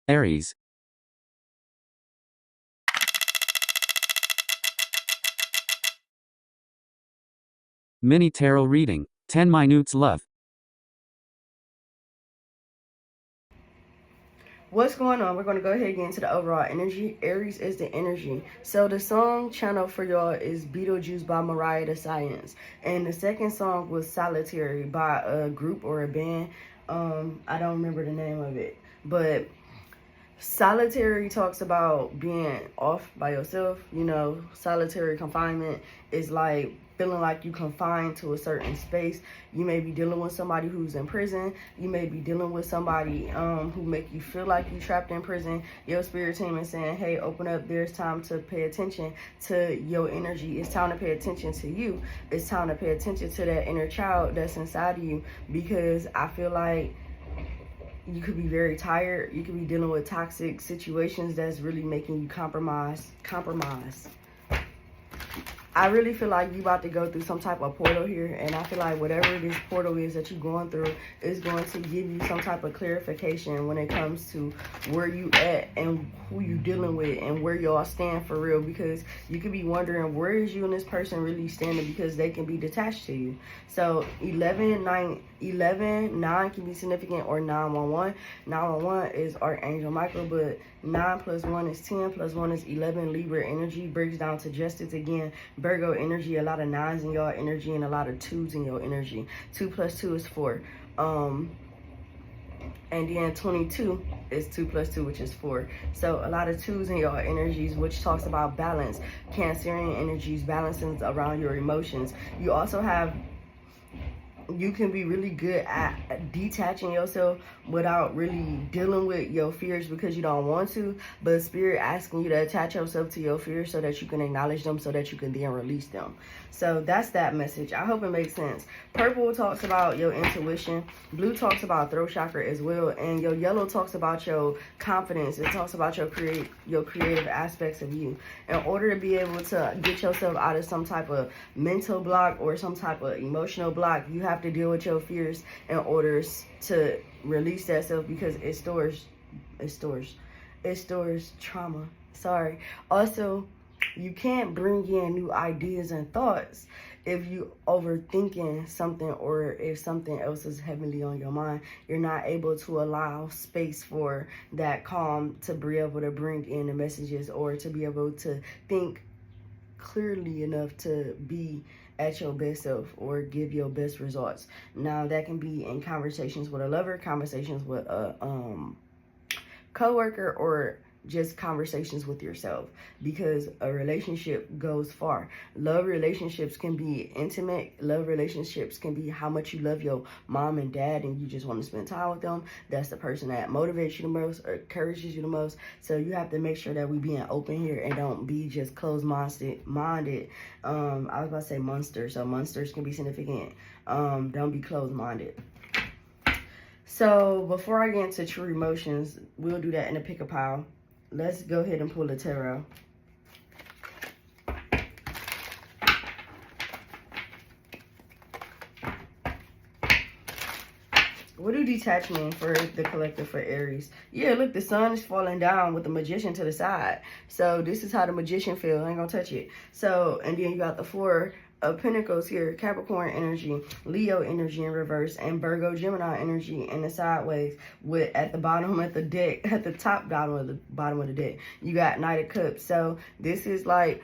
Aries. Mini tarot reading. 10 minutes love. What's going on? We're going to go ahead and get into the overall energy. Aries is the energy. So the song channel for y'all is Beetlejuice by Mariah the Science. And the second song was Solitary by a group or a band. I don't remember the name of it. But solitary talks about being off by yourself. You know, solitary confinement is like feeling like you confined to a certain space. You may be dealing with somebody who's in prison. You may be dealing with somebody who make you feel like you're trapped in prison. Your spirit team is saying, hey, open up. There's time to pay attention to your energy. It's time to pay attention to you. It's time to pay attention to that inner child that's inside of you, because I feel like you could be very tired. You could be dealing with toxic situations that's really making you compromise. I really feel like you about to go through some type of portal here, and I feel like whatever this portal is that you're going through is going to give you some type of clarification when it comes to where you at and who you dealing with and where y'all stand for real, because you could be wondering, where is you and this person really standing, because they can be detached to you. So 11, 9 can be significant, or 911. 911 is Archangel Michael, but 9 plus 1 is 10, plus 1 is 11. Libra energy breaks down to justice again. Virgo energy, a lot of 9s in your energy and a lot of 2s in your energy. 2 plus 2 is 4. And then 22 is 2 plus 2, which is 4. So a lot of 2s in your energies, which talks about balance. Cancerian energies, balancing around your emotions. You also have, you can be really good at detaching yourself without really dealing with your fears because you don't want to, but spirit asking you to attach yourself to your fears so that you can acknowledge them, so that you can then release them. So that's that message. I hope it makes sense. Purple talks about your intuition. Blue talks about throat chakra as well, and your yellow talks about your confidence. It talks about your creative aspects of you. In order to be able to get yourself out of some type of mental block or some type of emotional block, you have to deal with your fears in order to release that self, because it stores trauma. Sorry. Also, you can't bring in new ideas and thoughts if you overthinking something, or if something else is heavily on your mind. You're not able to allow space for that calm to be able to bring in the messages, or to be able to think clearly enough to be at your best self or give your best results. Now that can be in conversations with a lover, conversations with a coworker, or just conversations with yourself, because a relationship goes far. Love relationships can be intimate. Love relationships can be how much you love your mom and dad and you just want to spend time with them. That's the person that motivates you the most or encourages you the most. So you have to make sure that we being open here and don't be just closed-minded. I was about to say monsters, so monsters can be significant. Don't be closed-minded. So before I get into true emotions, we'll do that in a pick-a-pile. Let's go ahead and pull the tarot. What do detach mean for the collective for Aries? Yeah, look, the sun is falling down with the magician to the side. So this is how the magician feels. I ain't gonna touch it. So, and then you got the 4 of Pentacles here, Capricorn energy, Leo energy in reverse, and Virgo Gemini energy in the sideways. With at the bottom of the deck, at the top bottom of the deck, you got Knight of Cups. So this is like,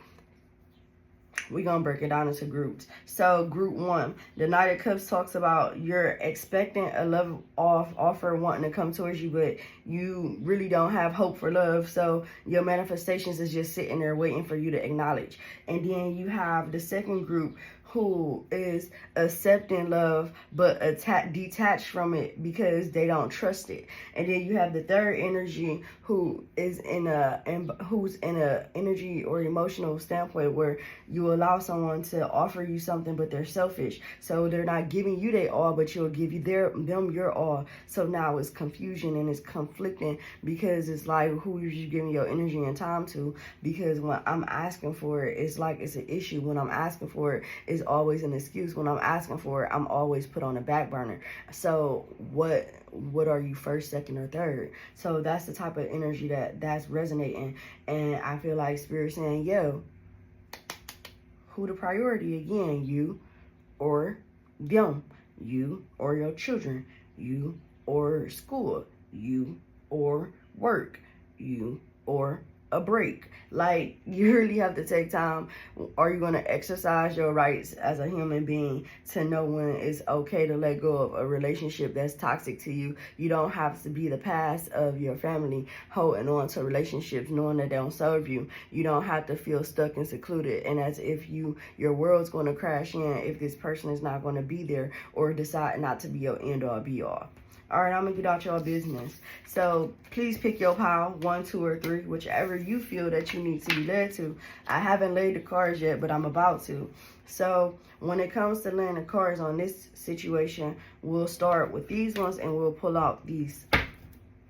we're going to break it down into groups. So group 1, the Knight of Cups talks about you're expecting a love offer wanting to come towards you, but you really don't have hope for love. So your manifestations is just sitting there waiting for you to acknowledge. And then you have the second group who is accepting love but detached from it because they don't trust it. And then you have the third energy who is who's in a energy or emotional standpoint where you allow someone to offer you something but they're selfish, so they're not giving you their all, but you'll give you them your all. So now it's confusion and it's conflicting, because it's like, who are you giving your energy and time to? Because when I'm asking for it, it's like it's an issue. When I'm asking for it, it's always an excuse. When I'm asking for it, I'm always put on the back burner. So what are you, first, second, or third? So that's the type of energy that's resonating. And I feel like Spirit saying, yo, who the priority again? You or them? You or your children? You or school? You or work? You or a break? Like, you really have to take time. Are you going to exercise your rights as a human being to know when it's okay to let go of a relationship that's toxic to you? You don't have to be the past of your family holding on to relationships knowing that they don't serve you. You don't have to feel stuck and secluded and as if your world's going to crash in if this person is not going to be there or decide not to be your end all be all. All right, I'm going to get out your business. So please pick your pile, 1, 2, or 3, whichever you feel that you need to be led to. I haven't laid the cards yet, but I'm about to. So when it comes to laying the cards on this situation, we'll start with these ones and we'll pull out these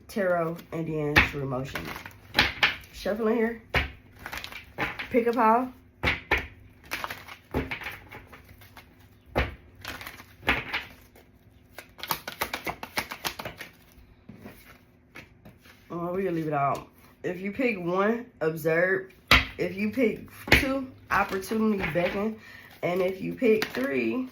tarot and then true emotions. Shuffling here. Pick a pile. We'll leave it out. If you pick 1, observe. If you pick 2, opportunity beckon. And if you pick 3,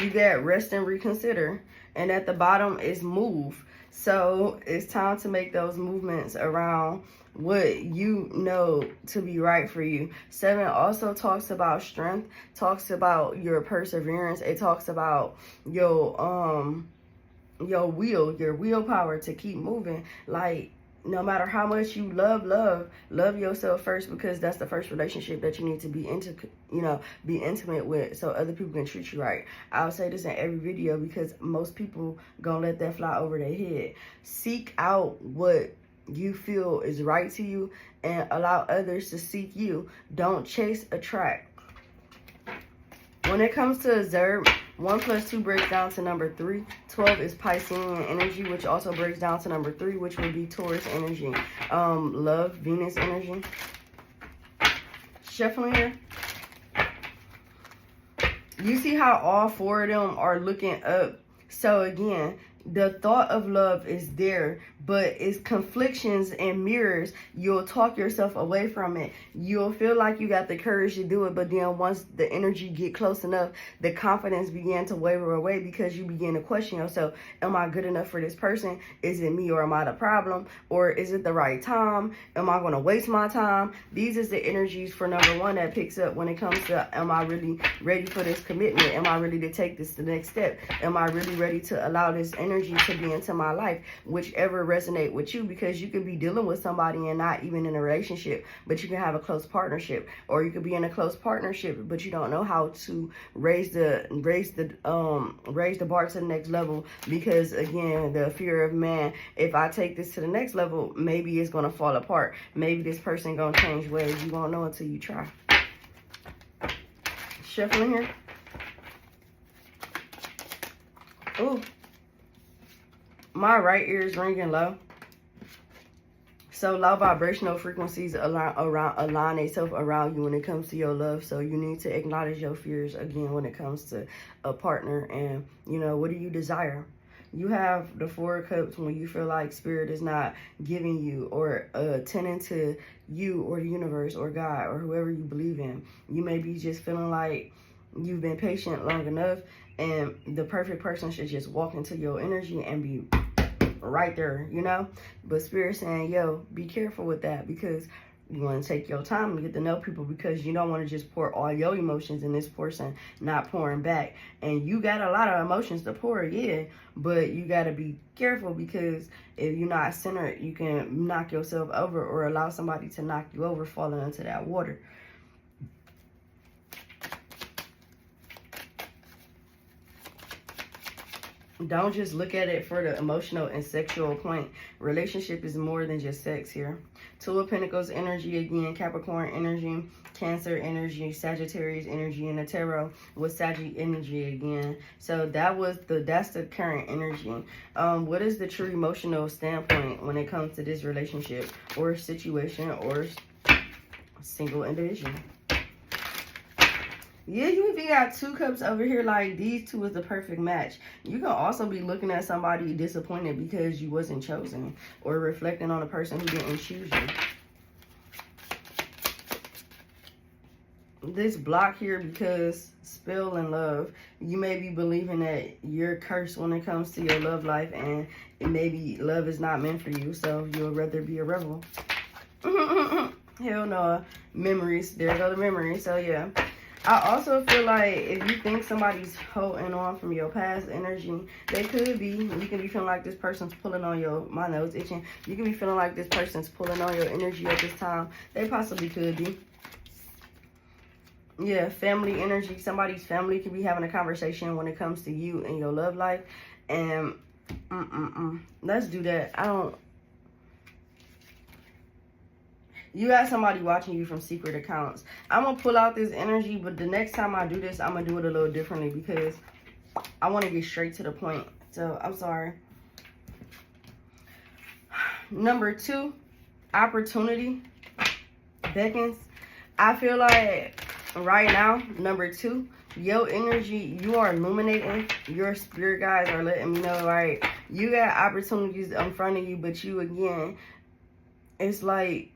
you get rest and reconsider. And at the bottom is move. So it's time to make those movements around what you know to be right for you. 7 also talks about strength, talks about your perseverance. It talks about your willpower to keep moving. Like, no matter how much you love yourself first, because that's the first relationship that you need to be intimate with so other people can treat you right. I'll say this in every video because most people gonna let that fly over their head. Seek out what you feel is right to you and allow others to seek you. Don't chase, attract. When it comes to observe, 1 + 2 breaks down to number 3. 12 is Piscean energy, which also breaks down to number 3, which would be Taurus energy. Love, Venus energy. Shuffling here. You see how all 4 of them are looking up. So again, the thought of love is there, but it's conflictions and mirrors. You'll talk yourself away from it. You'll feel like you got the courage to do it, but then once the energy get close enough, the confidence began to waver away because you begin to question yourself. Am I good enough for this person? Is it me or am I the problem? Or is it the right time? Am I going to waste my time? These is the energies for number 1 that picks up when it comes to, am I really ready for this commitment? Am I ready to take this to the next step? Am I really ready to allow this energy to be into my life? Whichever resonate with you, because you could be dealing with somebody and not even in a relationship, but you can have a close partnership, or you could be in a close partnership but you don't know how to raise the bar to the next level, because again, the fear of man, if I take this to the next level, maybe it's going to fall apart. Maybe this person going to change ways. You won't know until you try. Shuffling here. Ooh. My right ear is ringing low. So low vibrational frequencies align themselves around you when it comes to your love. So you need to acknowledge your fears again when it comes to a partner. And, what do you desire? You have the 4 of Cups when you feel like Spirit is not giving you or tending to you or the universe or God or whoever you believe in. You may be just feeling like you've been patient long enough and the perfect person should just walk into your energy and be right there, But Spirit saying, yo, be careful with that, because you want to take your time to get to know people, because you don't want to just pour all your emotions in this person not pouring back. And you got a lot of emotions to pour, yeah, but you got to be careful, because if you're not centered, you can knock yourself over or allow somebody to knock you over falling into that water. Don't just look at it for the emotional and sexual point. Relationship is more than just sex here. 2 of Pentacles energy again, Capricorn energy, Cancer energy, Sagittarius energy, and the tarot with Sagittarius energy again. So that's the current energy. What is the true emotional standpoint when it comes to this relationship or situation or single individual? Yeah, you even got 2 cups over here. Like, these two is the perfect match. You can also be looking at somebody disappointed because you wasn't chosen, or reflecting on a person who didn't choose you. This block here because spell and love. You may be believing that you're cursed when it comes to your love life, and maybe love is not meant for you, so you'll rather be a rebel. Hell no. Memories. There go the memories. So yeah. I also feel like if you think somebody's holding on from your past energy, they could be. You can be feeling like this person's pulling on your, my nose itching. You can be feeling like this person's pulling on your energy at this time. They possibly could be. Yeah, family energy. Somebody's family could be having a conversation when it comes to you and your love life. And let's do that. You got somebody watching you from secret accounts. I'm going to pull out this energy, but the next time I do this, I'm going to do it a little differently because I want to get straight to the point. So, I'm sorry. Number 2, opportunity beckons. I feel like right now, number 2, your energy, you are illuminating. Your spirit guides are letting me know, right? You got opportunities in front of you, but you, again, it's like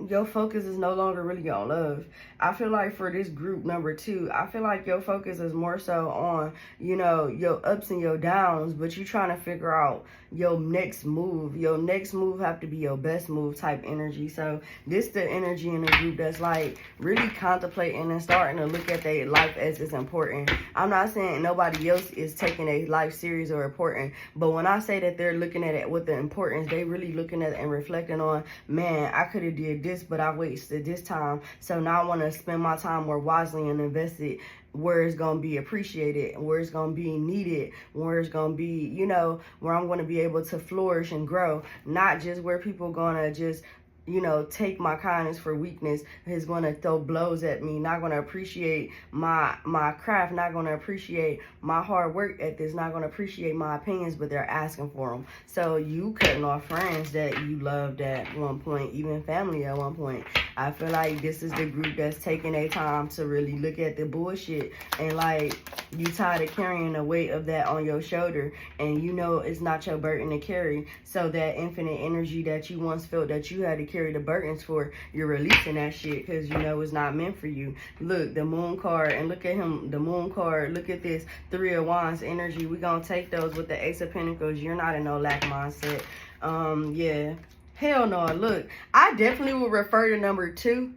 your focus is no longer really on love. I feel like for this group number 2, I feel like your focus is more so on, you know, your ups and your downs, but you trying to figure out your next move. Your next move have to be your best move type energy. So this the energy in the group that's like really contemplating and starting to look at their life as it's important. I'm not saying nobody else is taking their life serious or important, but when I say that they're looking at it with the importance, they really looking at it and reflecting on, man, I could have did this, but I wasted this time. So now I want to spend my time more wisely and invest it where it's going to be appreciated, where it's going to be needed, where it's going to be, you know, where I'm going to be able to flourish and grow, not just where people going to just, you know, take my kindness for weakness, is going to throw blows at me, not going to appreciate my craft, not going to appreciate my hard work at this, not going to appreciate my opinions, but they're asking for them. So you cutting off friends that you loved at one point, even family at one point. I feel like this is the group that's taking their time to really look at the bullshit, and like, you tired of carrying the weight of that on your shoulder, and you know it's not your burden to carry. So that infinite energy that you once felt that you had to carry the burdens for, you're releasing that shit because you know it's not meant for you. Look, the moon card, and look at him, the moon card. Look at this 3 of Wands energy. We're gonna take those with the Ace of Pentacles. You're not in no lack mindset. Yeah, hell no. Look, I definitely would refer to number 2.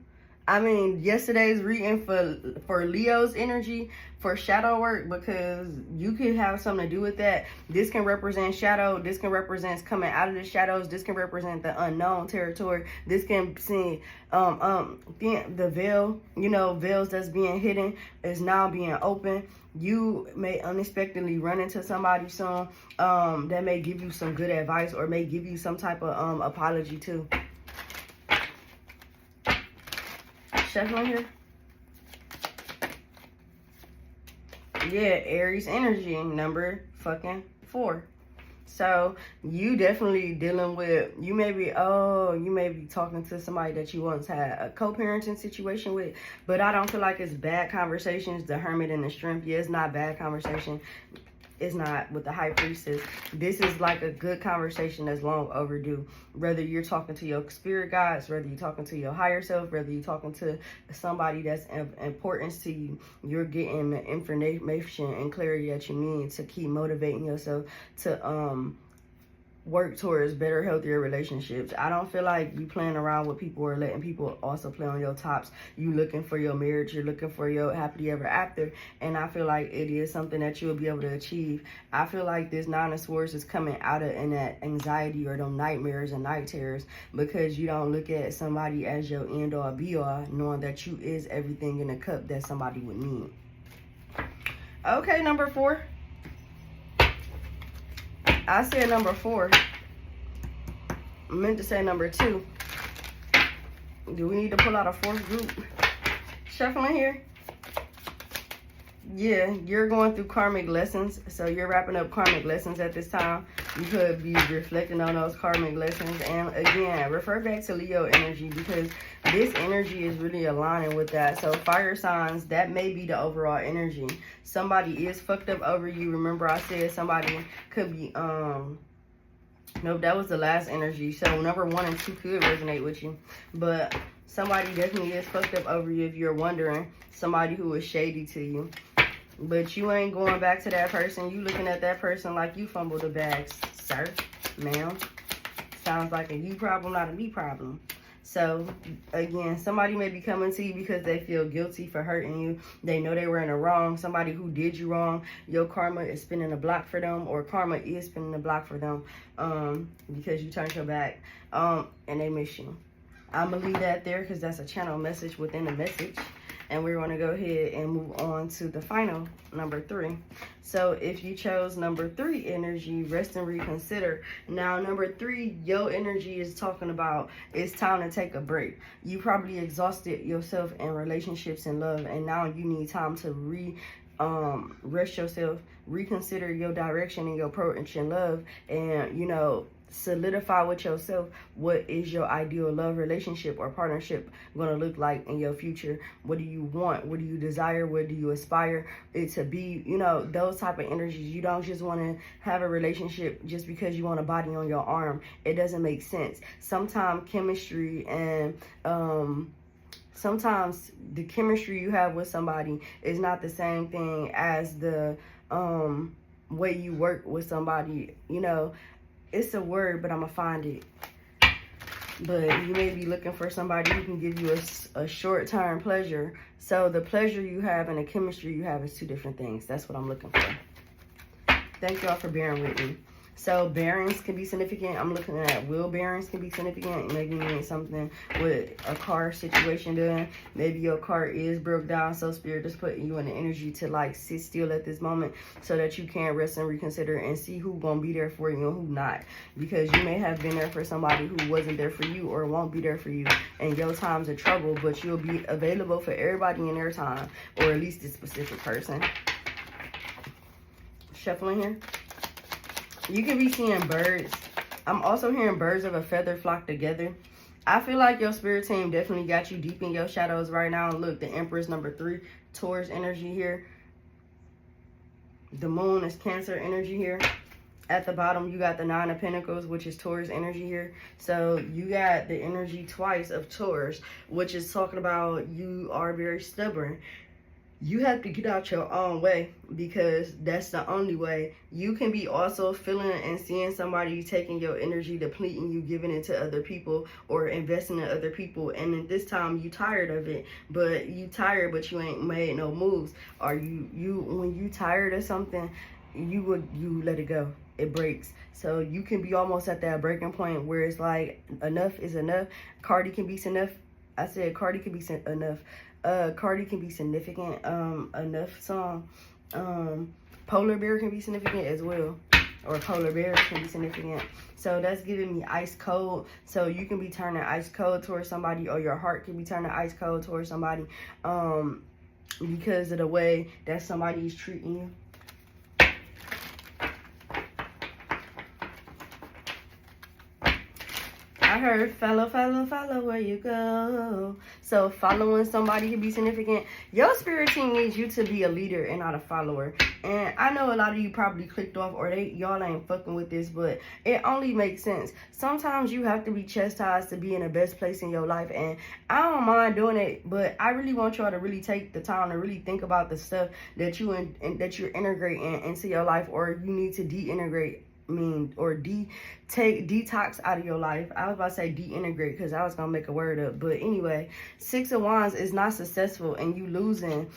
I mean, yesterday's reading for Leo's energy, for shadow work, because you could have something to do with that. This can represent shadow. This can represent coming out of the shadows. This can represent the unknown territory. This can see the veil, you know, veils that's being hidden is now being open. You may unexpectedly run into somebody soon that may give you some good advice, or may give you some type of apology too. Shuffling here. Yeah, Aries energy, number fucking 4. So you definitely dealing with, you may be talking to somebody that you once had a co-parenting situation with, but I don't feel like it's bad conversations. The Hermit and the Strength, yeah, it's not bad conversation. It's not with the High Priestess. This is like a good conversation that's long overdue. Whether you're talking to your spirit guides, whether you're talking to your higher self, whether you're talking to somebody that's of importance to you, you're getting the information and clarity that you need to keep motivating yourself to work towards better, healthier relationships. I don't feel like you playing around with people or letting people also play on your tops. You looking for your marriage, you're looking for your happily ever after, and I feel like it is something that you'll be able to achieve. I feel like this 9 of Swords is coming out of in that anxiety or them nightmares and night terrors, because you don't look at somebody as your end all be all, knowing that you is everything in a cup that somebody would need. Okay, number 4. I said number 4. I meant to say number 2. Do we need to pull out a 4th group? Shuffling here. Yeah, you're going through karmic lessons. So you're wrapping up karmic lessons at this time. You could be reflecting on those karmic lessons. And again, refer back to Leo energy, because this energy is really aligning with that. So fire signs, that may be the overall energy. Somebody is fucked up over you. Remember I said somebody could be, nope, that was the last energy. So number 1 and 2 could resonate with you. But somebody definitely is fucked up over you if you're wondering. Somebody who is shady to you. But you ain't going back to that person. You looking at that person like you fumbled the bag, sir, ma'am. Sounds like a you problem, not a me problem. So, again, somebody may be coming to you because they feel guilty for hurting you. They know they were in the wrong. Somebody who did you wrong. Your karma is spinning a block for them, or karma is spinning a block for them because you turned your back and they miss you. I'm going to leave that there because that's a channel message within a message. And we're going to go ahead and move on to the final, number 3. So if you chose number 3 energy, rest and reconsider. Now, number 3, your energy is talking about it's time to take a break. You probably exhausted yourself in relationships and love, and now you need time to rest yourself, reconsider your direction and your approach in love, and, you know, solidify with yourself what is your ideal love relationship or partnership going to look like in your future. What do you want? What do you desire? What do you aspire it to be? You know, those type of energies. You don't just want to have a relationship just because you want a body on your arm. It doesn't make sense. Sometimes chemistry and sometimes the chemistry you have with somebody is not the same thing as the way you work with somebody. You know, it's a word, but I'm going to find it. But you may be looking for somebody who can give you a short-term pleasure. So the pleasure you have and the chemistry you have is 2 different things. That's what I'm looking for. Thank y'all for bearing with me. So bearings can be significant. I'm looking at wheel bearings can be significant. Maybe you need something with a car situation done. Maybe your car is broke down. So Spirit is putting you in the energy to like sit still at this moment so that you can rest and reconsider and see who's going to be there for you and who not. Because you may have been there for somebody who wasn't there for you or won't be there for you in your times of trouble. But you'll be available for everybody in their time, or at least this specific person. Shuffling here. You can be seeing birds. I'm also hearing birds of a feather flock together. I feel like your spirit team definitely got you deep in your shadows right now. Look, the Empress, number 3, Taurus energy here. The Moon is Cancer energy here. At the bottom, you got the 9 of Pentacles, which is Taurus energy here. So you got the energy twice of Taurus, which is talking about you are very stubborn. You have to get out your own way because that's the only way. You can be also feeling and seeing somebody taking your energy, depleting you, giving it to other people or investing in other people. And at this time, you tired of it, but you tired, but you ain't made no moves. Or when you tired of something, you let it go. It breaks. So you can be almost at that breaking point where it's like enough is enough. Cardi can be enough. I said Cardi can be enough. Cardi can be significant, enough song. Polar bear can be significant as well, or polar bears can be significant. So that's giving me ice cold. So you can be turning ice cold towards somebody, or your heart can be turning ice cold towards somebody because of the way that somebody is treating you. I heard follow where you go. So following somebody can be significant. Your spirit team needs you to be a leader and not a follower. And I know a lot of you probably clicked off or y'all ain't fucking with this, but it only makes sense. Sometimes you have to be chastised to be in the best place in your life. And I don't mind doing it, but I really want y'all to really take the time to really think about the stuff that you're integrating into your life, or you need to deintegrate. Detox out of your life. I was about to say deintegrate because I was gonna make a word up, but anyway, 6 of Wands is not successful, and you losing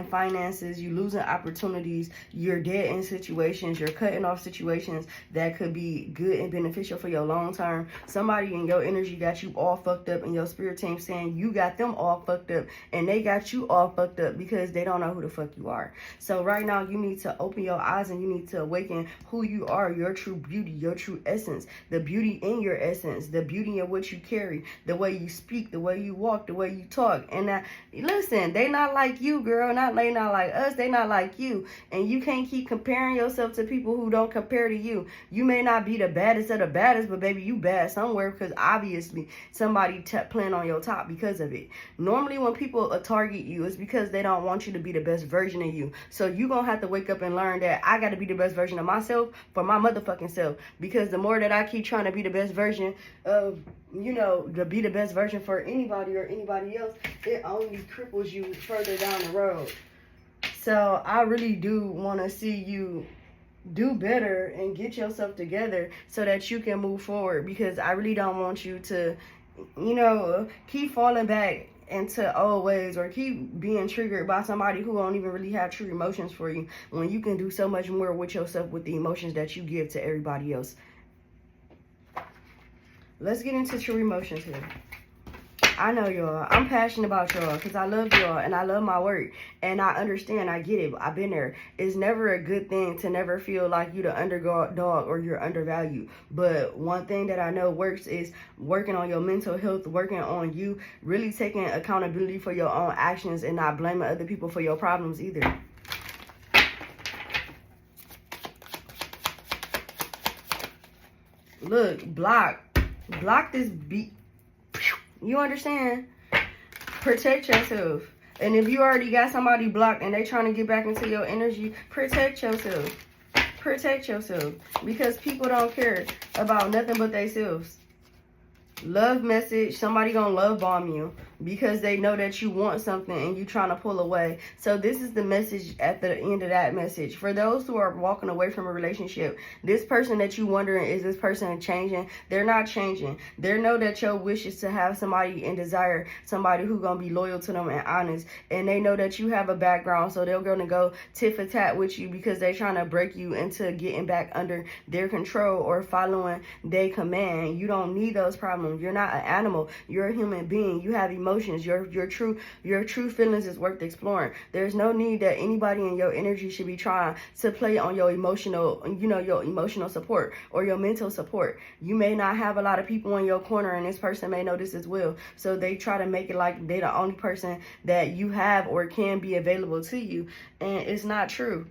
finances, you losing opportunities, you're dead in situations, you're cutting off situations that could be good and beneficial for your long term. Somebody in your energy got you all fucked up, and your spirit team saying you got them all fucked up, and they got you all fucked up because they don't know who the fuck you are. So right now you need to open your eyes and you need to awaken who you are, your true beauty, your true essence, the beauty in your essence, the beauty in what you carry, the way you speak, the way you walk, the way you talk. And that, listen, they not like you, girl. They not like us. They not like you. And you can't keep comparing yourself to people who don't compare to you. You may not be the baddest of the baddest, but baby, you bad somewhere, because obviously somebody playing on your top because of it. Normally when people target you, it's because they don't want you to be the best version of you. So you gonna have to wake up and learn that I gotta be the best version of myself for my motherfucking self. Because the more that I keep trying to be the best version of, you know, to be the best version for anybody or anybody else, it only cripples you further down the road. So I really do want to see you do better and get yourself together so that you can move forward, because I really don't want you to, you know, keep falling back into old ways or keep being triggered by somebody who don't even really have true emotions for you, when you can do so much more with yourself with the emotions that you give to everybody else. Let's get into true emotions here. I know y'all. I'm passionate about y'all because I love y'all and I love my work. And I understand. I get it. I've been there. It's never a good thing to never feel like you're the underdog or you're undervalued. But one thing that I know works is working on your mental health, working on you, really taking accountability for your own actions and not blaming other people for your problems either. Look, block this beat. You understand? Protect yourself. And if you already got somebody blocked and they trying to get back into your energy, protect yourself. Protect yourself. Because people don't care about nothing but themselves. Love message, somebody gonna love bomb you because they know that you want something and you trying to pull away. So this is the message at the end of that message. For those who are walking away from a relationship, this person that you wondering, is this person changing? They're not changing. They know that your wish is to have somebody and desire somebody who gonna be loyal to them and honest. And they know that you have a background, so they're gonna go tit for tat with you because they're trying to break you into getting back under their control or following their command. You don't need those problems. You're not an animal. You're a human being. You have emotions. Your true feelings is worth exploring. There's no need that anybody in your energy should be trying to play on your emotional, your emotional support or your mental support. You may not have a lot of people in your corner, and this person may know this as well. So they try to make it like they're the only person that you have or can be available to you. And it's not true.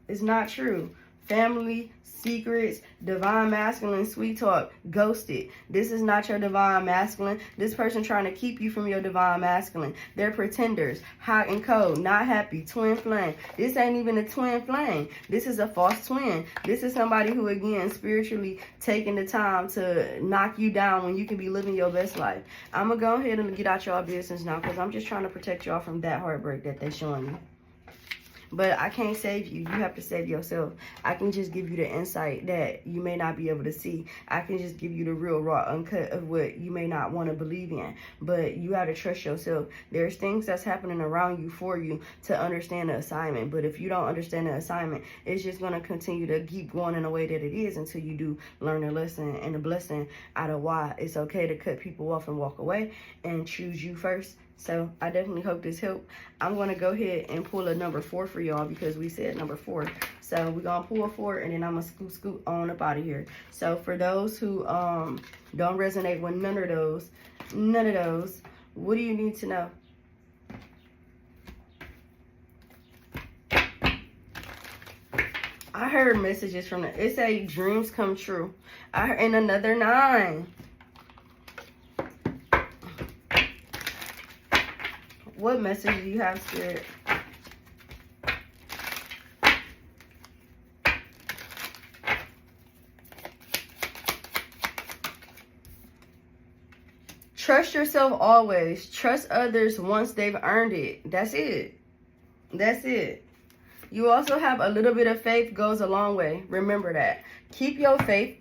It's not true. Family, secrets, divine masculine, sweet talk, ghosted. This is not your divine masculine. This person trying to keep you from your divine masculine. They're pretenders, hot and cold, not happy, twin flame. This ain't even a twin flame. This is a false twin. This is somebody who, again, spiritually taking the time to knock you down when you can be living your best life. I'm going to go ahead and get out y'all business now because I'm just trying to protect y'all from that heartbreak that they're showing you. But I can't save you. You have to save yourself. I can just give you the insight that you may not be able to see. I can just give you the real raw uncut of what you may not want to believe in. But you have to trust yourself. There's things that's happening around you for you to understand the assignment. But if you don't understand the assignment, it's just going to continue to keep going in the way that it is until you do learn a lesson and a blessing out of why it's okay to cut people off and walk away and choose you first. So I definitely hope this helped. I'm going to go ahead and pull a number 4 for y'all because we said number 4. So we're going to pull a 4 and then I'm going to scoot on up out of here. So for those who don't resonate with none of those, what do you need to know? I heard messages from it say dreams come true. I heard, and another 9. What message do you have, Spirit? Trust yourself always. Trust others once they've earned it. That's it. That's it. You also have a little bit of faith goes a long way. Remember that. Keep your faith.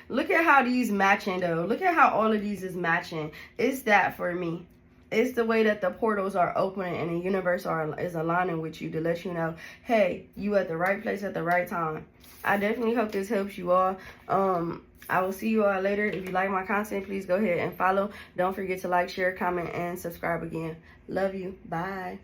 Look at how these matching though. Look at how all of these is matching. It's that for me. It's the way that the portals are opening and the universe is aligning with you to let you know, hey, you at the right place at the right time. I definitely hope this helps you all. I will see you all later. If you like my content, please go ahead and follow. Don't forget to like, share, comment, and subscribe again. Love you. Bye.